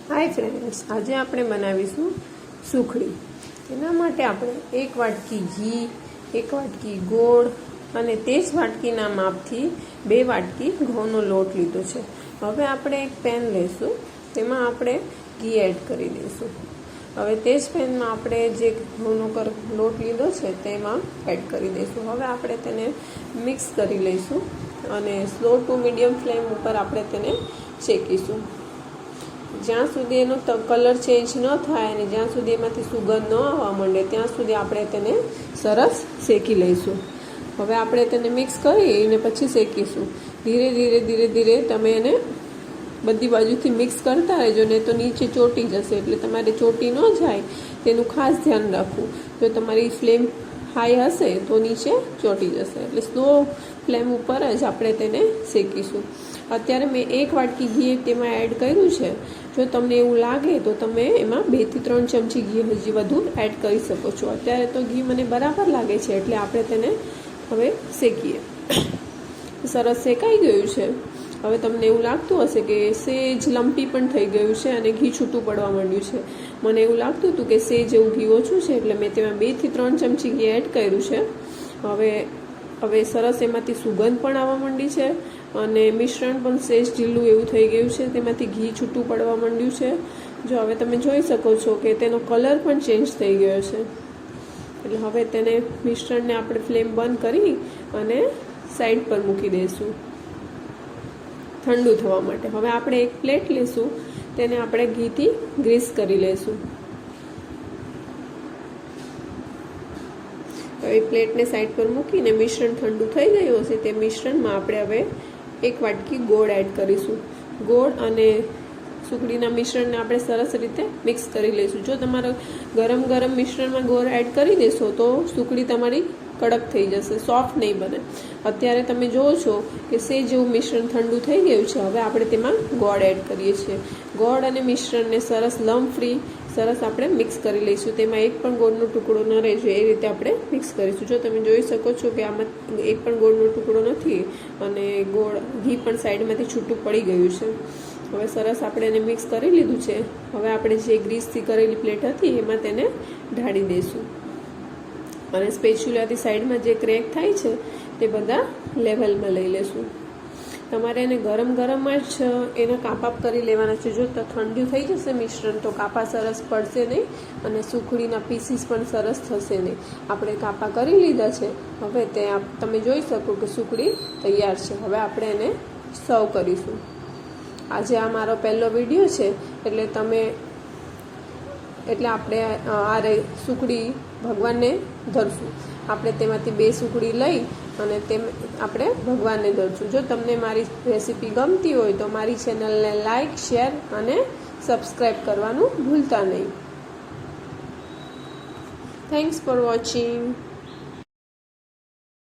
Hi friends, आज આપણે બનાવીશું સુખડી। એના માટે આપણે 1 વાટકી ઘી, 1 વાટકી ગોળ અને તે જ વાટકીના માપથી 2 વાટકી ઘઉંનો લોટ લીધો છે। હવે આપણે એક પેન લઈશું, તેમાં આપણે ઘી એડ કરી દઈશું। હવે તે જ પેનમાં આપણે જે ઘઉંનો લોટ લીધો છે તેમાં એડ કરી દઈશું। હવે આપણે તેને મિક્સ કરી લઈશું અને સ્લો ટુ મીડિયમ ફ્લેમ ઉપર આપણે તેને શેકીશું। જ્યાં સુધી એનો કલર ચેન્જ ન થાય અને જ્યાં સુધી એમાંથી સુગંધ ન આવવા માંડે ત્યાં સુધી આપણે તેને સરસ શેકી લઈશું। હવે આપણે તેને મિક્સ કરીને પછી શેકીશું। ધીરે ધીરે ધીરે ધીરે તમે એને બધી બાજુથી મિક્સ કરતા રહેજો, નહીં તો નીચે ચોંટી જશે, એટલે તમારે ચોંટી ન જાય તેનું ખાસ ધ્યાન રાખવું। જો તમારી ફ્લેમ હાઈ હશે તો નીચે ચોંટી જશે, એટલે સ્લો ફ્લેમ ઉપર જ આપણે તેને શેકીશું। અત્યારે મેં 1 વાટકી ઘી તેમાં એડ કર્યું છે। જો તમને એવું લાગે તો તમે એમાં 2 થી 3 ચમચી ઘી હજી વધુ એડ કરી શકો છો। અત્યારે તો ઘી મને બરાબર લાગે છે, એટલે આપણે તેને હવે શેકીએ। સરસ શેકાઈ ગયું છે। હવે તમને એવું લાગતું હશે કે સેજ લંપી પણ થઈ ગયું છે અને ઘી છૂટું પડવા માંડ્યું છે। મને એવું લાગતું હતું કે સેજ એવું ઘી ઓછું છે, એટલે મેં તેમાં 2 થી 3 ચમચી ઘી એડ કર્યું છે। હવે સરસ એમાંથી સુગંધ પણ આવવા માંડી છે અને મિશ્રણ પણ સેજ ઢીલું એવું થઈ ગયું છે, તેમાંથી ઘી છૂટું પડવા માંડ્યું છે। જો હવે તમે જોઈ શકો છો કે તેનો કલર પણ ચેન્જ થઈ ગયો છે, એટલે હવે તેને મિશ્રણને આપણે ફ્લેમ બંધ કરી અને સાઈડ પર મૂકી દઈશું ઠંડુ થવા માટે। હવે આપણે એક પ્લેટ લઈશું, તેને આપણે ઘીથી ગ્રીસ કરી લઈશું। હવે પ્લેટને સાઈડ પર મૂકીને મિશ્રણ ઠંડુ થઈ ગયું હશે તે મિશ્રણમાં આપણે હવે 1 વાટકી ગોળ એડ કરીશું। ગોળ અને સુખડીના મિશ્રણને આપણે સરસ રીતે મિક્સ કરી લઈશું। જો તમારા ગરમ મિશ્રણમાં ગોળ એડ કરી દેશો તો સુખડી તમારી કડક થઈ જશે, સોફ્ટ નહીં બને। અત્યારે તમે જુઓ છો કે સેજ જેવું મિશ્રણ ઠંડુ થઈ ગયું છે। હવે આપણે તેમાં ગોળ એડ કરીએ છીએ। ગોળ અને મિશ્રણને સરસ લમ્પ ફ્રી સરસ આપણે મિક્સ કરી લઈશું। તેમાં એક પણ ગોળનો ટુકડો ન રહે જોઈએ એ રીતે આપણે મિક્સ કરીશું। જો તમે જોઈ શકો છો કે આમાં એક પણ ગોળનો ટુકડો નથી અને ઘી પણ સાઈડમાંથી છૂટું પડી ગયું છે। હવે સરસ આપણે એને મિક્સ કરી લીધું છે। હવે આપણે જે ગ્રીસથી કરેલી પ્લેટ હતી એમાં તેને ઢાળી દઈશું અને સ્પેચ્યુલાથી સાઈડમાં જે ક્રેક થાય છે તે બધા લેવલમાં લઈ લેશું। તમારે એને ગરમમાં જ એના કાપા કરી લેવાના છે। જો ઠંડુ થઈ જશે મિશ્રણ તો કાપા સરસ પડશે નહીં અને સુખડીના પીસીસ પણ સરસ થશે નહીં। આપણે કાપા કરી લીધા છે। હવે તે તમે જોઈ શકો કે સુખડી તૈયાર છે। હવે આપણે એને સર્વ કરીશું। આજે આ મારો પહેલો વિડીયો છે, એટલે આપણે આ સુખડી ભગવાનને ધરશું। આપણે તેમાંથી 2 સુખડી લઈ અને આપણે ભગવાનને ધરશું। જો તમને મારી રેસીપી ગમતી હોય તો મારી ચેનલને લાઈક, શેર અને સબસ્ક્રાઈબ કરવાનું ભૂલતા નહીં। Thanks for watching.